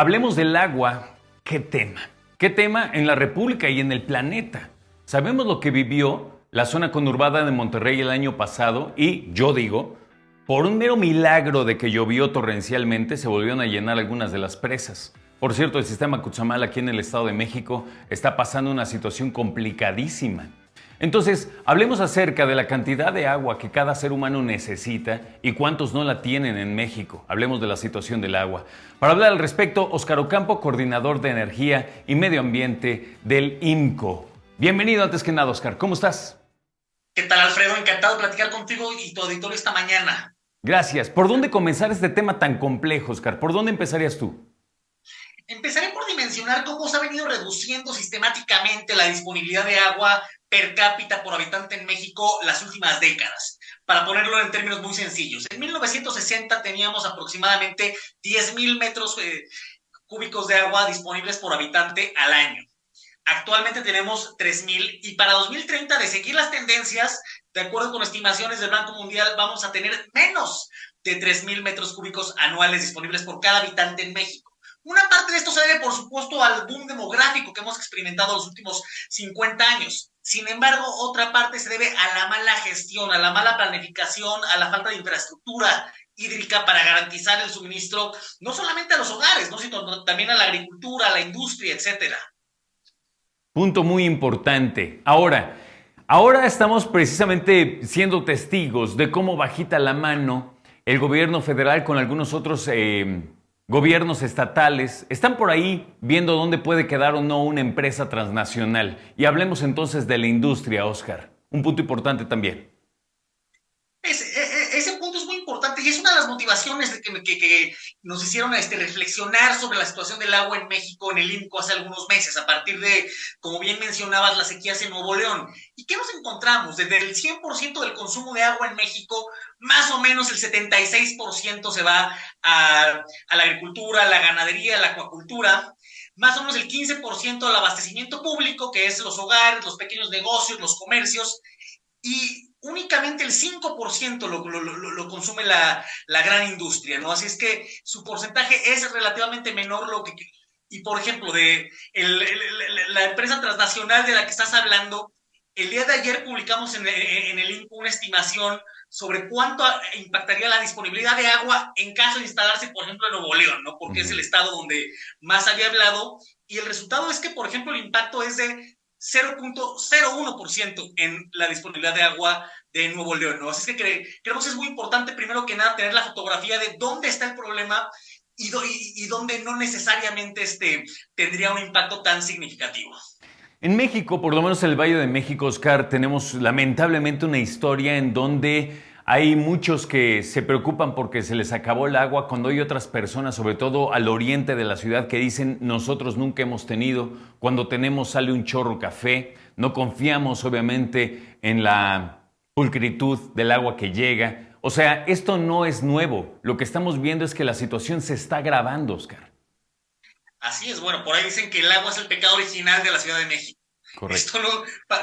Hablemos del agua. ¿Qué tema? ¿Qué tema en la República y en el planeta? Sabemos lo que vivió la zona conurbada de Monterrey el año pasado y, yo digo, por un mero milagro de que llovió torrencialmente, se volvieron a llenar algunas de las presas. Por cierto, el sistema Cutzamala aquí en el Estado de México está pasando una situación complicadísima. Entonces, hablemos acerca de la cantidad de agua que cada ser humano necesita y cuántos no la tienen en México. Hablemos de la situación del agua. Para hablar al respecto, Óscar Ocampo, coordinador de Energía y Medio Ambiente del IMCO. Bienvenido antes que nada, Óscar. ¿Cómo estás? ¿Qué tal, Alfredo? Encantado de platicar contigo y tu auditorio esta mañana. Gracias. ¿Por dónde comenzar este tema tan complejo, Óscar? ¿Por dónde empezarías tú? Empezaré por dimensionar cómo se ha venido reduciendo sistemáticamente la disponibilidad de agua per cápita por habitante en México las últimas décadas. Para ponerlo en términos muy sencillos, en 1960 teníamos aproximadamente 10,000 metros cúbicos de agua disponibles por habitante al año. Actualmente tenemos 3,000 y para 2030, de seguir las tendencias, de acuerdo con estimaciones del Banco Mundial, vamos a tener menos de 3,000 metros cúbicos anuales disponibles por cada habitante en México. Una parte de esto se debe, por supuesto, al boom demográfico que hemos experimentado los últimos 50 años. Sin embargo, otra parte se debe a la mala gestión, a la mala planificación, a la falta de infraestructura hídrica para garantizar el suministro, no solamente a los hogares, ¿no?, sino también a la agricultura, a la industria, etcétera. Punto muy importante. Ahora estamos precisamente siendo testigos de cómo bajita la mano el gobierno federal con algunos otros gobiernos estatales están por ahí viendo dónde puede quedar o no una empresa transnacional. Y hablemos entonces de la industria, Óscar. Un punto importante también. Ese punto es muy importante y es una de las motivaciones de que nos hicieron reflexionar sobre la situación del agua en México en el IMCO hace algunos meses, a partir de, como bien mencionabas, las sequías en Nuevo León. ¿Y qué nos encontramos? Desde el 100% del consumo de agua en México, más o menos el 76% se va a la agricultura, a la ganadería, a la acuacultura. Más o menos el 15% al abastecimiento público, que es los hogares, los pequeños negocios, los comercios, y únicamente el 5% lo consume la gran industria, ¿no? Así es que su porcentaje es relativamente menor y por ejemplo, la empresa transnacional de la que estás hablando, el día de ayer publicamos en el INCO una estimación sobre cuánto impactaría la disponibilidad de agua en caso de instalarse, por ejemplo, en Nuevo León, ¿no? Porque es el estado donde más había hablado, y el resultado es que, por ejemplo, el impacto es de 0,01% en la disponibilidad de agua de Nuevo León, ¿no? Así es que creemos que es muy importante, primero que nada, tener la fotografía de dónde está el problema y dónde no necesariamente tendría un impacto tan significativo. En México, por lo menos en el Valle de México, Óscar, tenemos lamentablemente una historia en donde hay muchos que se preocupan porque se les acabó el agua, cuando hay otras personas, sobre todo al oriente de la ciudad, que dicen nosotros nunca hemos tenido, cuando tenemos sale un chorro café, no confiamos obviamente en la pulcritud del agua que llega. O sea, esto no es nuevo, lo que estamos viendo es que la situación se está agravando, Óscar. Así es, bueno, por ahí dicen que el agua es el pecado original de la Ciudad de México. Correcto. Esto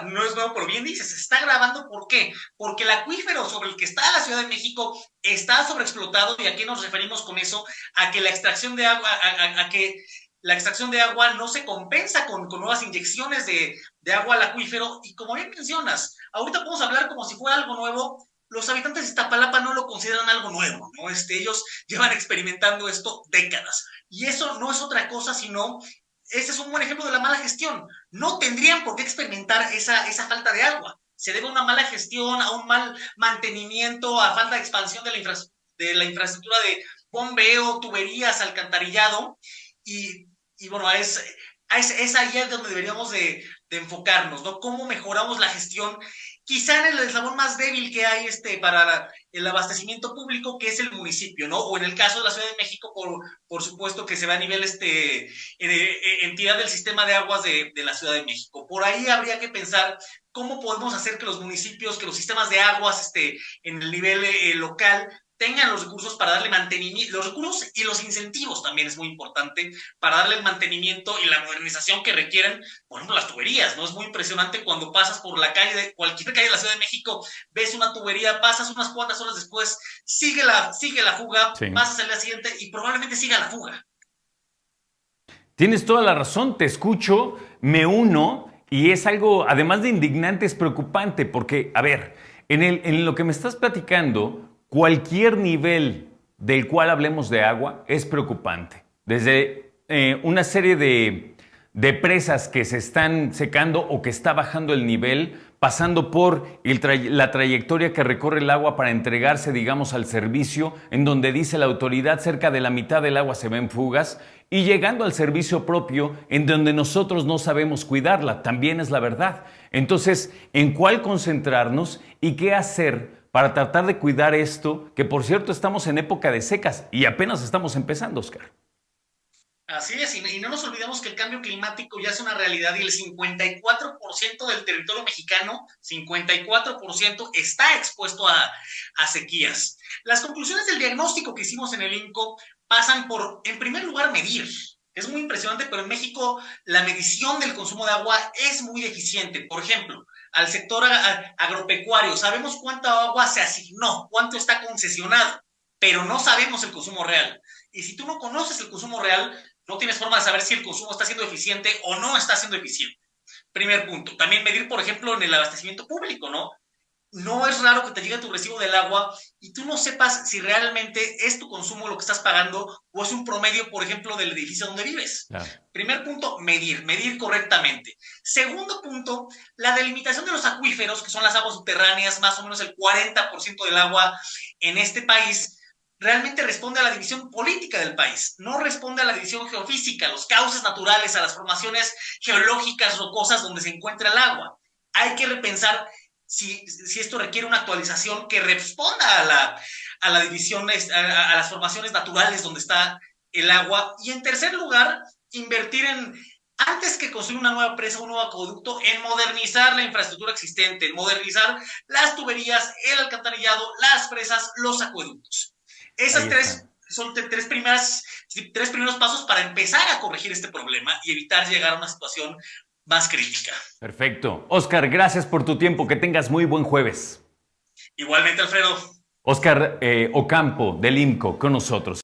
no es nuevo, pero bien dices, se está agravando. ¿Por qué? Porque el acuífero sobre el que está la Ciudad de México está sobreexplotado. ¿Y a qué nos referimos con eso? A que la extracción de agua, a que la extracción de agua no se compensa con nuevas inyecciones de agua al acuífero. Y como bien mencionas, ahorita podemos hablar como si fuera algo nuevo. Los habitantes de Iztapalapa no lo consideran algo nuevo, ¿no? Ellos llevan experimentando esto décadas. Y eso no es otra cosa sino, ese es un buen ejemplo de la mala gestión. No tendrían por qué experimentar esa falta de agua. Se debe a una mala gestión, a un mal mantenimiento, a falta de expansión de la infraestructura de bombeo, tuberías, alcantarillado. Y bueno, es ahí es donde deberíamos de enfocarnos, ¿no? ¿Cómo mejoramos la gestión? Quizá en el eslabón más débil que hay para el abastecimiento público, que es el municipio, ¿no? O en el caso de la Ciudad de México, por supuesto que se va a nivel entidad del sistema de aguas de la Ciudad de México. Por ahí habría que pensar cómo podemos hacer que los municipios, que los sistemas de aguas en el nivel local tengan los recursos para darle mantenimiento, los recursos y los incentivos también es muy importante para darle el mantenimiento y la modernización que requieren, por ejemplo, las tuberías, ¿no? Es muy impresionante cuando pasas por la calle, cualquier calle de la Ciudad de México, ves una tubería, pasas unas cuantas horas después, sigue la fuga, Sí. pasas al día siguiente y probablemente siga la fuga. Tienes toda la razón, te escucho, me uno y es algo, además de indignante, es preocupante porque, a ver, en lo que me estás platicando, cualquier nivel del cual hablemos de agua es preocupante. Desde una serie de presas que se están secando o que está bajando el nivel, pasando por la trayectoria que recorre el agua para entregarse, digamos, al servicio, en donde dice la autoridad cerca de la mitad del agua se ven fugas, y llegando al servicio propio, en donde nosotros no sabemos cuidarla, también es la verdad. Entonces, ¿en cuál concentrarnos y qué hacer para tratar de cuidar esto? Que, por cierto, estamos en época de secas y apenas estamos empezando, Oscar. Así es, y no nos olvidemos que el cambio climático ya es una realidad y el 54% del territorio mexicano, 54% está expuesto a sequías. Las conclusiones del diagnóstico que hicimos en el INCO pasan por, en primer lugar, medir. Es muy impresionante, pero en México la medición del consumo de agua es muy deficiente. Por ejemplo, al sector agropecuario, sabemos cuánta agua se asignó, cuánto está concesionado, pero no sabemos el consumo real. Y si tú no conoces el consumo real, no tienes forma de saber si el consumo está siendo eficiente o no está siendo eficiente. Primer punto. También medir, por ejemplo, en el abastecimiento público, ¿no? No es raro que te llegue tu recibo del agua y tú no sepas si realmente es tu consumo lo que estás pagando o es un promedio, por ejemplo, del edificio donde vives. Claro. Primer punto, medir correctamente. Segundo punto, la delimitación de los acuíferos, que son las aguas subterráneas, más o menos el 40% del agua en este país, realmente responde a la división política del país, no responde a la división geofísica, a los cauces naturales, a las formaciones geológicas rocosas donde se encuentra el agua. Hay que repensar si esto requiere una actualización que responda a la división, a las formaciones naturales donde está el agua. Y en tercer lugar, invertir antes que construir una nueva presa, un nuevo acueducto, en modernizar la infraestructura existente, en modernizar las tuberías, el alcantarillado, las presas, los acueductos. Esas son tres primeros pasos para empezar a corregir este problema y evitar llegar a una situación más crítica. Perfecto. Oscar, gracias por tu tiempo. Que tengas muy buen jueves. Igualmente, Alfredo. Oscar Ocampo, del INCO, con nosotros.